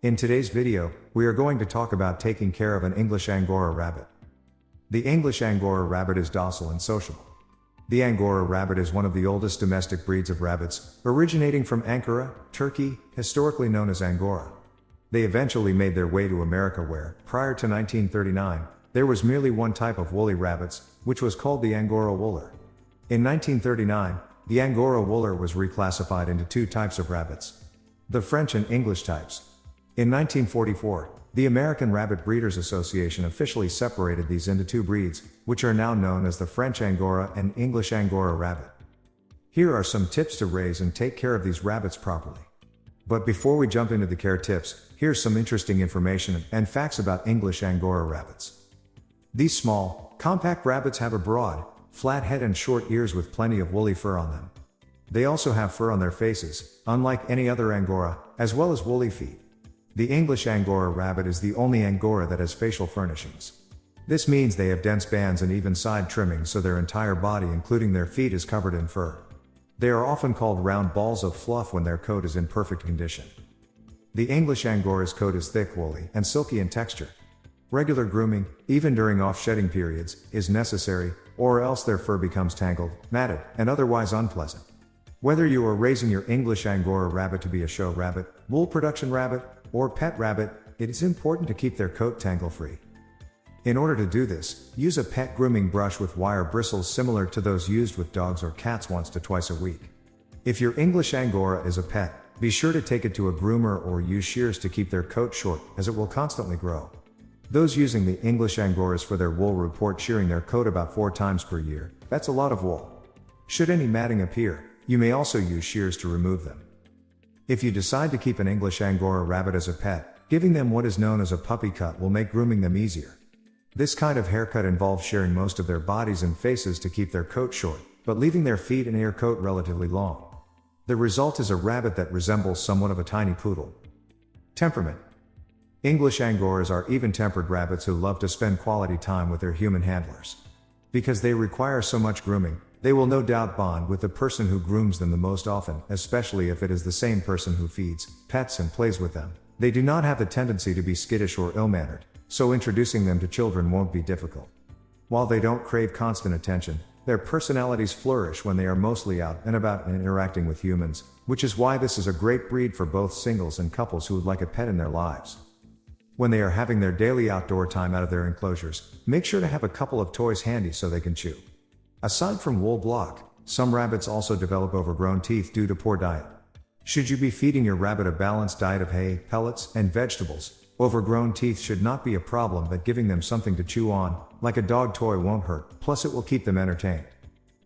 In today's video, we are going to talk about taking care of an English Angora rabbit. The English Angora rabbit is docile and sociable. The Angora rabbit is one of the oldest domestic breeds of rabbits, originating from Ankara, Turkey, historically known as Angora. They eventually made their way to America where, prior to 1939, there was merely one type of woolly rabbits, which was called the Angora wooler. In 1939, the Angora wooler was reclassified into two types of rabbits: the French and English types. In 1944, the American Rabbit Breeders Association officially separated these into two breeds, which are now known as the French Angora and English Angora rabbit. Here are some tips to raise and take care of these rabbits properly. But before we jump into the care tips, here's some interesting information and facts about English Angora rabbits. These small, compact rabbits have a broad, flat head and short ears with plenty of woolly fur on them. They also have fur on their faces, unlike any other Angora, as well as woolly feet. The English Angora rabbit is the only Angora that has facial furnishings. This means they have dense bands and even side trimmings, so their entire body including their feet is covered in fur. They are often called round balls of fluff when their coat is in perfect condition. The English Angora's coat is thick, woolly, and silky in texture. Regular grooming, even during off-shedding periods, is necessary, or else their fur becomes tangled, matted, and otherwise unpleasant. Whether you are raising your English Angora rabbit to be a show rabbit, wool production rabbit, or pet rabbit, it is important to keep their coat tangle-free. In order to do this, use a pet grooming brush with wire bristles similar to those used with dogs or cats once to twice a week. If your English Angora is a pet, be sure to take it to a groomer or use shears to keep their coat short, as it will constantly grow. Those using the English Angoras for their wool report shearing their coat about 4 times per year. That's a lot of wool. Should any matting appear, you may also use shears to remove them. If you decide to keep an English Angora rabbit as a pet, giving them what is known as a puppy cut will make grooming them easier. This kind of haircut involves shearing most of their bodies and faces to keep their coat short, but leaving their feet and ear coat relatively long. The result is a rabbit that resembles somewhat of a tiny poodle. Temperament. English Angoras are even-tempered rabbits who love to spend quality time with their human handlers. Because they require so much grooming, they will no doubt bond with the person who grooms them the most often, especially if it is the same person who feeds, pets and plays with them. They do not have the tendency to be skittish or ill-mannered, so introducing them to children won't be difficult. While they don't crave constant attention, their personalities flourish when they are mostly out and about and interacting with humans, which is why this is a great breed for both singles and couples who would like a pet in their lives. When they are having their daily outdoor time out of their enclosures, make sure to have a couple of toys handy so they can chew. Aside from wool block, some rabbits also develop overgrown teeth due to poor diet. Should you be feeding your rabbit a balanced diet of hay, pellets, and vegetables, overgrown teeth should not be a problem, but giving them something to chew on, like a dog toy, won't hurt, plus it will keep them entertained.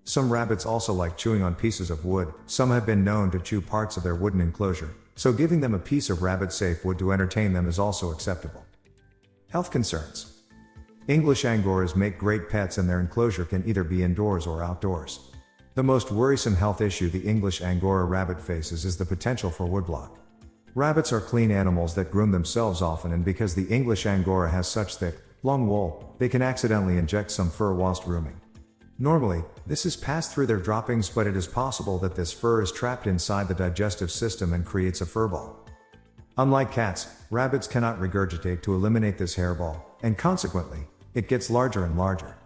Some rabbits also like chewing on pieces of wood. Some have been known to chew parts of their wooden enclosure, so giving them a piece of rabbit-safe wood to entertain them is also acceptable. Health concerns. English Angoras make great pets and their enclosure can either be indoors or outdoors. The most worrisome health issue the English Angora rabbit faces is the potential for woodblock. Rabbits are clean animals that groom themselves often, and because the English Angora has such thick, long wool, they can accidentally inject some fur whilst grooming. Normally, this is passed through their droppings, but it is possible that this fur is trapped inside the digestive system and creates a furball. Unlike cats, rabbits cannot regurgitate to eliminate this hairball, and consequently, it gets larger and larger.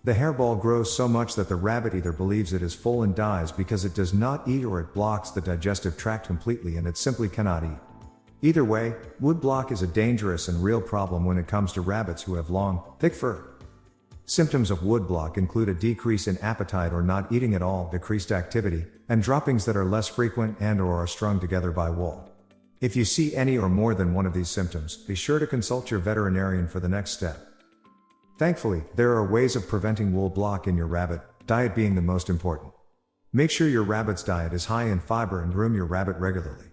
The hairball grows so much that the rabbit either believes it is full and dies because it does not eat, or it blocks the digestive tract completely and it simply cannot eat. Either way, woodblock is a dangerous and real problem when it comes to rabbits who have long, thick fur. Symptoms of woodblock include a decrease in appetite or not eating at all, decreased activity, and droppings that are less frequent and/or are strung together by wool. If you see any or more than one of these symptoms, be sure to consult your veterinarian for the next step. Thankfully, there are ways of preventing wool block in your rabbit, diet being the most important. Make sure your rabbit's diet is high in fiber and groom your rabbit regularly.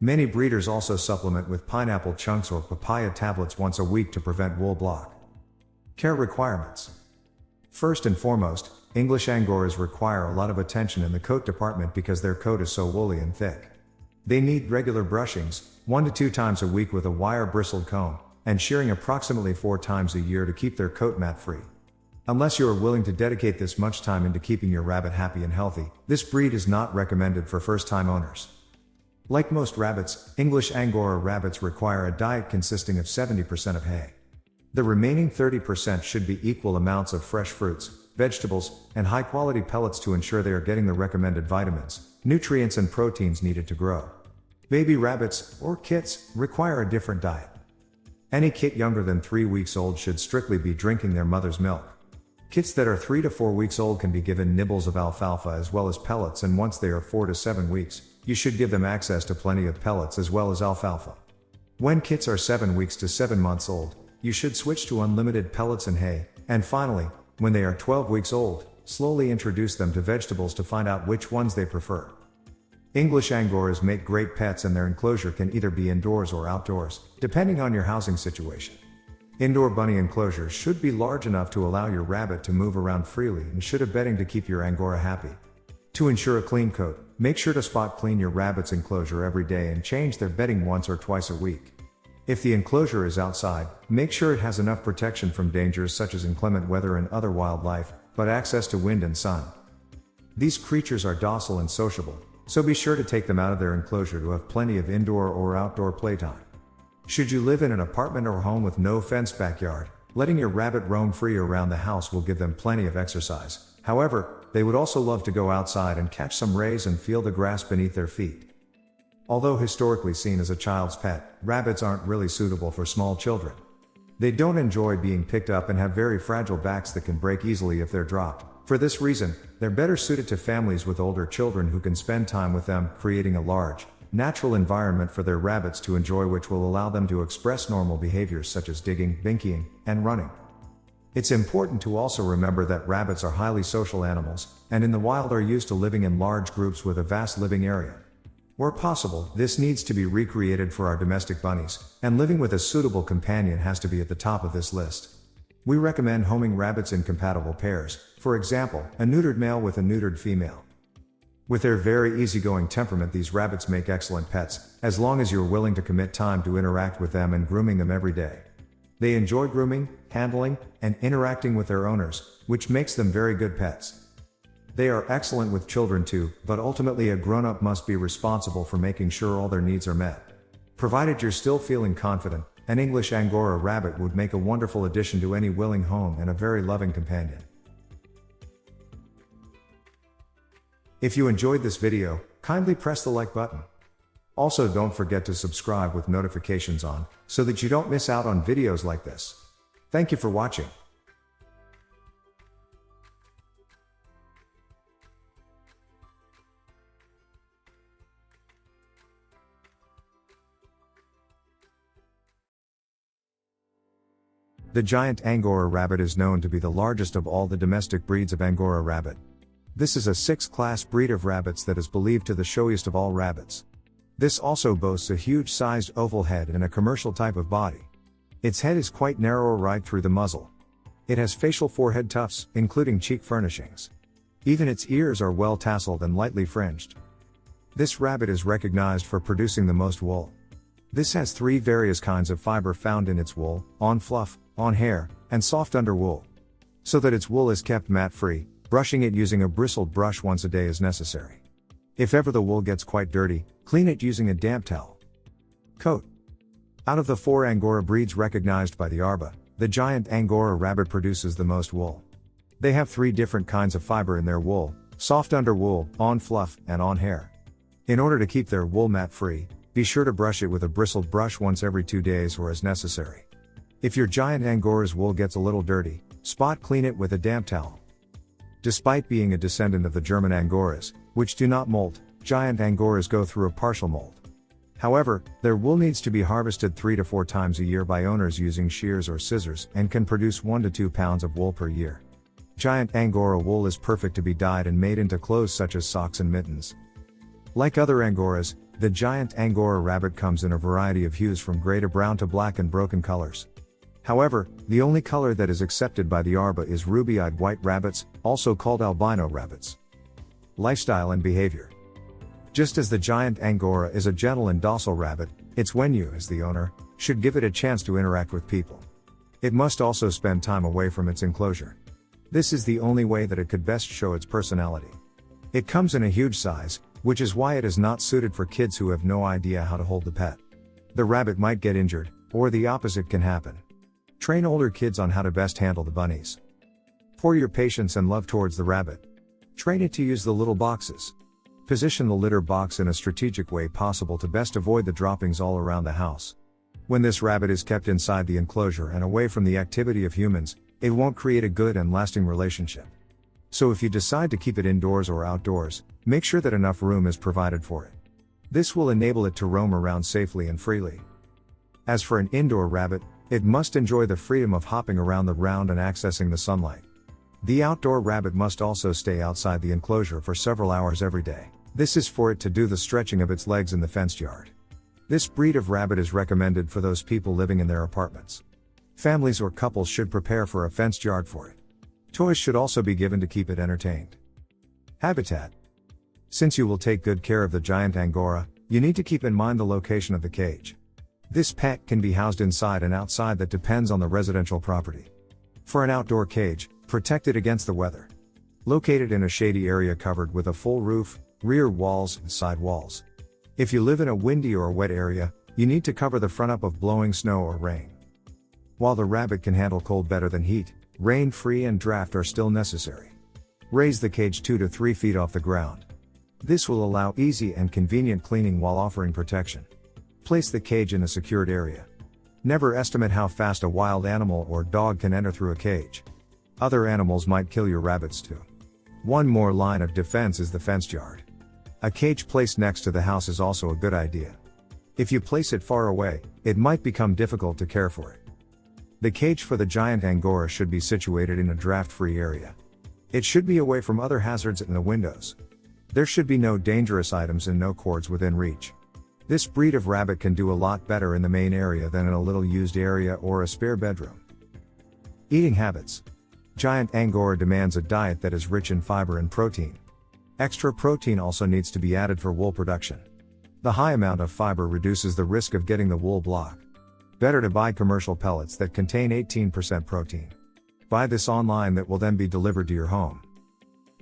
Many breeders also supplement with pineapple chunks or papaya tablets once a week to prevent wool block. Care requirements. First and foremost, English Angoras require a lot of attention in the coat department because their coat is so woolly and thick. They need regular brushings, 1 to 2 times a week with a wire bristled comb, and shearing approximately 4 times a year to keep their coat mat-free. Unless you are willing to dedicate this much time into keeping your rabbit happy and healthy, this breed is not recommended for first-time owners. Like most rabbits, English Angora rabbits require a diet consisting of 70% of hay. The remaining 30% should be equal amounts of fresh fruits, vegetables, and high-quality pellets to ensure they are getting the recommended vitamins, nutrients and proteins needed to grow. Baby rabbits, or kits, require a different diet. Any kit younger than 3 weeks old should strictly be drinking their mother's milk. Kits that are 3 to 4 weeks old can be given nibbles of alfalfa as well as pellets, and once they are 4 to 7 weeks, you should give them access to plenty of pellets as well as alfalfa. When kits are 7 weeks to 7 months old, you should switch to unlimited pellets and hay, and finally, when they are 12 weeks old, slowly introduce them to vegetables to find out which ones they prefer. English Angoras make great pets, and their enclosure can either be indoors or outdoors, depending on your housing situation. Indoor bunny enclosures should be large enough to allow your rabbit to move around freely and should have bedding to keep your Angora happy. To ensure a clean coat, make sure to spot clean your rabbit's enclosure every day and change their bedding once or twice a week. If the enclosure is outside, make sure it has enough protection from dangers such as inclement weather and other wildlife, but access to wind and sun. These creatures are docile and sociable, so be sure to take them out of their enclosure to have plenty of indoor or outdoor playtime. Should you live in an apartment or home with no fenced backyard, letting your rabbit roam free around the house will give them plenty of exercise. However, they would also love to go outside and catch some rays and feel the grass beneath their feet. Although historically seen as a child's pet, rabbits aren't really suitable for small children. They don't enjoy being picked up and have very fragile backs that can break easily if they're dropped. For this reason, they're better suited to families with older children who can spend time with them, creating a large, natural environment for their rabbits to enjoy, which will allow them to express normal behaviors such as digging, binkying, and running. It's important to also remember that rabbits are highly social animals, and in the wild are used to living in large groups with a vast living area. Where possible, this needs to be recreated for our domestic bunnies, and living with a suitable companion has to be at the top of this list. We recommend homing rabbits in compatible pairs, for example, a neutered male with a neutered female. With their very easygoing temperament, these rabbits make excellent pets, as long as you're willing to commit time to interact with them and grooming them every day. They enjoy grooming, handling, and interacting with their owners, which makes them very good pets. They are excellent with children too, but ultimately a grown-up must be responsible for making sure all their needs are met. Provided you're still feeling confident, an English Angora rabbit would make a wonderful addition to any willing home and a very loving companion. If you enjoyed this video, kindly press the like button. Also, don't forget to subscribe with notifications on, so that you don't miss out on videos like this. Thank you for watching. The giant Angora rabbit is known to be the largest of all the domestic breeds of Angora rabbit. This is a 6th-class breed of rabbits that is believed to the showiest of all rabbits. This also boasts a huge-sized oval head and a commercial type of body. Its head is quite narrow right through the muzzle. It has facial forehead tufts, including cheek furnishings. Even its ears are well tasseled and lightly fringed. This rabbit is recognized for producing the most wool. This has 3 various kinds of fiber found in its wool: on fluff, on hair, and soft under wool. So that its wool is kept mat-free, brushing it using a bristled brush once a day is necessary. If ever the wool gets quite dirty, clean it using a damp towel. Coat. Out of the 4 Angora breeds recognized by the ARBA, the giant Angora rabbit produces the most wool. They have 3 different kinds of fiber in their wool: soft under wool, on fluff, and on hair. In order to keep their wool mat-free, be sure to brush it with a bristled brush once every 2 days or as necessary. If your giant Angora's wool gets a little dirty, spot clean it with a damp towel. Despite being a descendant of the German Angoras, which do not molt, giant Angoras go through a partial molt. However, their wool needs to be harvested 3 to 4 times a year by owners using shears or scissors and can produce 1 to 2 pounds of wool per year. Giant Angora wool is perfect to be dyed and made into clothes such as socks and mittens. Like other Angoras, the giant Angora rabbit comes in a variety of hues from gray to brown to black and broken colors. However, the only color that is accepted by the ARBA is ruby-eyed white rabbits, also called albino rabbits. Lifestyle and behavior. Just as the giant Angora is a gentle and docile rabbit, it's when you, as the owner, should give it a chance to interact with people. It must also spend time away from its enclosure. This is the only way that it could best show its personality. It comes in a huge size, which is why it is not suited for kids who have no idea how to hold the pet. The rabbit might get injured, or the opposite can happen. Train older kids on how to best handle the bunnies. Pour your patience and love towards the rabbit. Train it to use the little boxes. Position the litter box in a strategic way possible to best avoid the droppings all around the house. When this rabbit is kept inside the enclosure and away from the activity of humans, it won't create a good and lasting relationship. So if you decide to keep it indoors or outdoors, make sure that enough room is provided for it. This will enable it to roam around safely and freely. As for an indoor rabbit, it must enjoy the freedom of hopping around the ground and accessing the sunlight. The outdoor rabbit must also stay outside the enclosure for several hours every day. This is for it to do the stretching of its legs in the fenced yard. This breed of rabbit is recommended for those people living in their apartments. Families or couples should prepare for a fenced yard for it. Toys should also be given to keep it entertained. Habitat. Since you will take good care of the giant angora, you need to keep in mind the location of the cage. This pet can be housed inside and outside, that depends on the residential property. For an outdoor cage, protect it against the weather. Located in a shady area covered with a full roof, rear walls, and side walls. If you live in a windy or wet area, you need to cover the front up of blowing snow or rain. While the rabbit can handle cold better than heat, rain-free and draft are still necessary. Raise the cage 2 to 3 feet off the ground. This will allow easy and convenient cleaning while offering protection. Place the cage in a secured area. Never estimate how fast a wild animal or dog can enter through a cage. Other animals might kill your rabbits too. One more line of defense is the fenced yard. A cage placed next to the house is also a good idea. If you place it far away, it might become difficult to care for it. The cage for the giant angora should be situated in a draft-free area. It should be away from other hazards and the windows. There should be no dangerous items and no cords within reach. This breed of rabbit can do a lot better in the main area than in a little used area or a spare bedroom. Eating habits. Giant angora demands a diet that is rich in fiber and protein. Extra protein also needs to be added for wool production. The high amount of fiber reduces the risk of getting the wool block. Better to buy commercial pellets that contain 18% protein. Buy this online that will then be delivered to your home.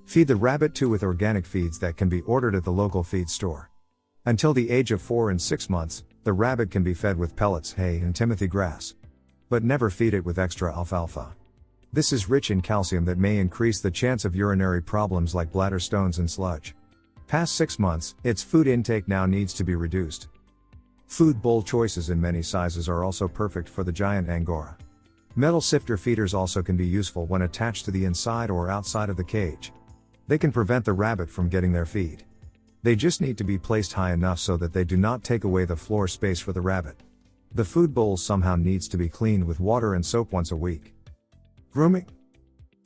Feed the rabbit too with organic feeds that can be ordered at the local feed store. Until the age of 4 and 6 months, the rabbit can be fed with pellets, hay and timothy grass. But never feed it with extra alfalfa. This is rich in calcium that may increase the chance of urinary problems like bladder stones and sludge. Past 6 months, its food intake now needs to be reduced. Food bowl choices in many sizes are also perfect for the giant angora. Metal sifter feeders also can be useful when attached to the inside or outside of the cage. They can prevent the rabbit from getting their feed. They just need to be placed high enough so that they do not take away the floor space for the rabbit. The food bowl somehow needs to be cleaned with water and soap once a week. Grooming.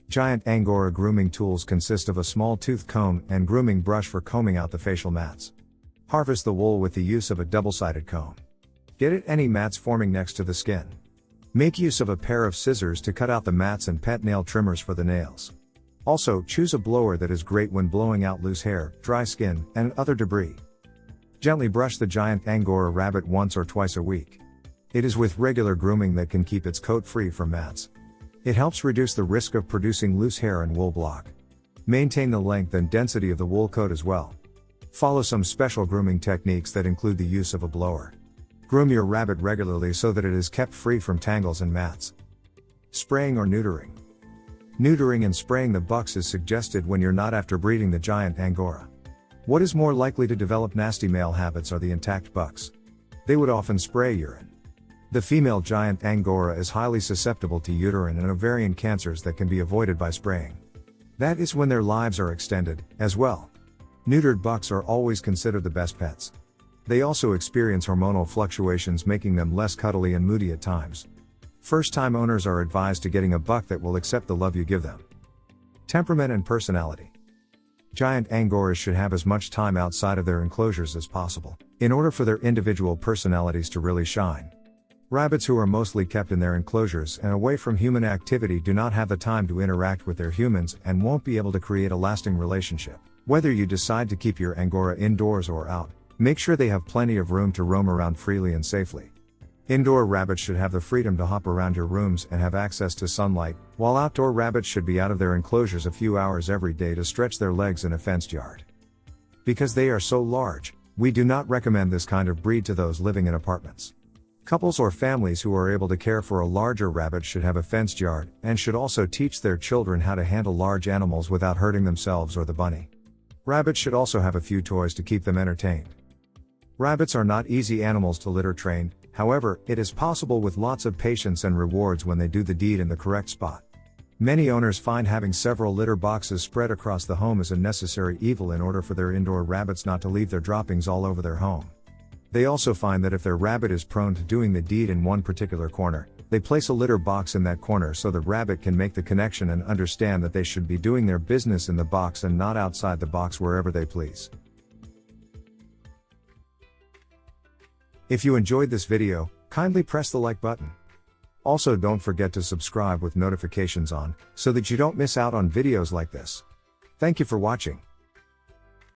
Giant angora grooming tools consist of a small tooth comb and grooming brush for combing out the facial mats. Harvest the wool with the use of a double-sided comb. Get at any mats forming next to the skin. Make use of a pair of scissors to cut out the mats and pet nail trimmers for the nails. Also, choose a blower that is great when blowing out loose hair, dry skin, and other debris. Gently brush the giant angora rabbit once or twice a week. It is with regular grooming that can keep its coat free from mats. It helps reduce the risk of producing loose hair and wool block. Maintain the length and density of the wool coat as well. Follow some special grooming techniques that include the use of a blower. Groom your rabbit regularly so that it is kept free from tangles and mats. Spraying or neutering. Neutering and spraying the bucks is suggested when you're not after breeding the giant angora. What is more likely to develop nasty male habits are the intact bucks. They would often spray urine. The female giant angora is highly susceptible to uterine and ovarian cancers that can be avoided by spraying. That is when their lives are extended, as well. Neutered bucks are always considered the best pets. They also experience hormonal fluctuations, making them less cuddly and moody at times. First-time owners are advised to getting a buck that will accept the love you give them. Temperament and personality. Giant angoras should have as much time outside of their enclosures as possible, in order for their individual personalities to really shine. Rabbits who are mostly kept in their enclosures and away from human activity do not have the time to interact with their humans and won't be able to create a lasting relationship. Whether you decide to keep your angora indoors or out, make sure they have plenty of room to roam around freely and safely. Indoor rabbits should have the freedom to hop around your rooms and have access to sunlight, while outdoor rabbits should be out of their enclosures a few hours every day to stretch their legs in a fenced yard. Because they are so large, we do not recommend this kind of breed to those living in apartments. Couples or families who are able to care for a larger rabbit should have a fenced yard, and should also teach their children how to handle large animals without hurting themselves or the bunny. Rabbits should also have a few toys to keep them entertained. Rabbits are not easy animals to litter train, however, it is possible with lots of patience and rewards when they do the deed in the correct spot. Many owners find having several litter boxes spread across the home is a necessary evil in order for their indoor rabbits not to leave their droppings all over their home. They also find that if their rabbit is prone to doing the deed in one particular corner, they place a litter box in that corner so the rabbit can make the connection and understand that they should be doing their business in the box and not outside the box wherever they please. If you enjoyed this video, kindly press the like button. Also, don't forget to subscribe with notifications on, so that you don't miss out on videos like this. Thank you for watching.